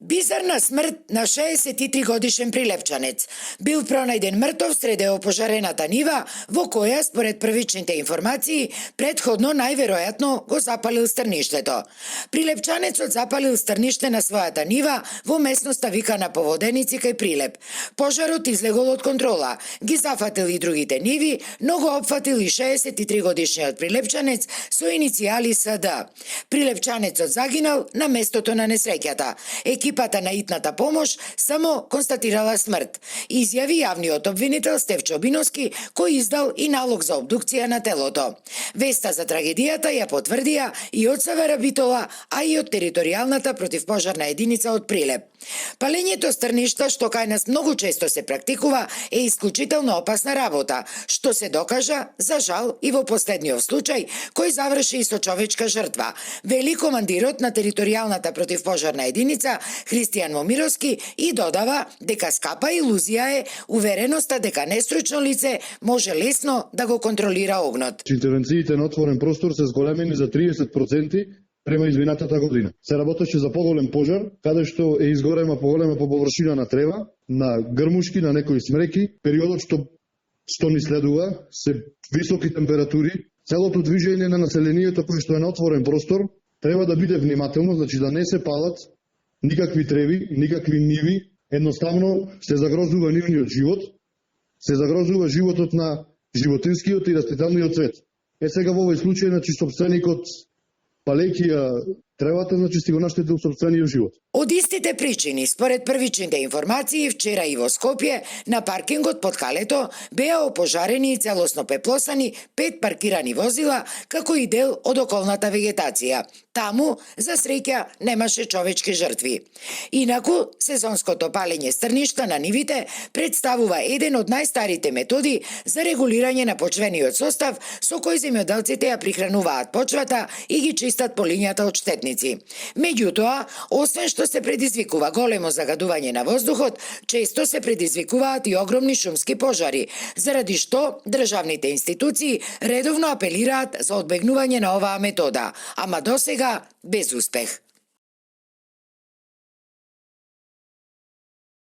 Бизарна смрт на 63-годишен прилепчанец. Бил пронајден мртов сред опожарената нива, во која, според првичните информации, предходно најверојатно го запалил стрништето. Прилепчанецот запалил стрниште на својата нива во местноста викана Поводеници кај Прилеп. Пожарот излегол од контрола, ги зафатил и другите ниви, но го опфатил и 63-годишниот прилепчанец со иницијали СД. Прилепчанецот загинал на местото на несреќата. Екипата на итната помош само констатирала смрт. Изјави јавниот обвинител Стефчо Биновски, кој издал и налог за обдукција на телото. Веста за трагедијата ја потврдија и од СВР Битола, а и од територијалната противпожарна единица од Прилеп. Палењето стрништа, што кај нас многу често се практикува, е исклучително опасна работа, што се докажа, за жал, и во последниот случај, кој заврши и со човечка жртва, вели командирот на територијалната противпожарна единица Христијан Момировски и додава дека скапа илузија е увереноста дека нестручно лице може лесно да го контролира огнот. Интервенциите на отворен простор се зголемени за 30% према изминатата година. Се работеше за поголем пожар, каде што е изгорема поголема по површина на трева, на грмушки, на некои смреки. Периодот што ни следува се високи температури. Целото движење на населението кој што е на отворен простор треба да биде внимателно, значи да не се палат никакви треви, никакви ниви, едноставно се загрозува нивниот живот, се загрозува животот на животинскиот и растителниот свет. Сега во овој случај, значи, собственикот палејќи ја тревата, значи, си го наштетил собствениот живот. Од истите причини, според првичните информации, вчера и во Скопје, на паркингот под Калето, беа опожарени и целосно пеплосани 5 паркирани возила, како и дел од околната вегетација. Таму, за среќа, немаше човечки жртви. Инаку, сезонското палење стрништа на нивите представува еден од најстарите методи за регулирање на почвениот состав со кој земјоделците ја прихрануваат почвата и ги чистат полињата од штетници. Меѓутоа, освен што се предизвикува големо загадување на воздухот, често се предизвикуваат и огромни шумски пожари, заради што државните институции редовно апелираат за одбегнување на оваа метода, ама досега без успех.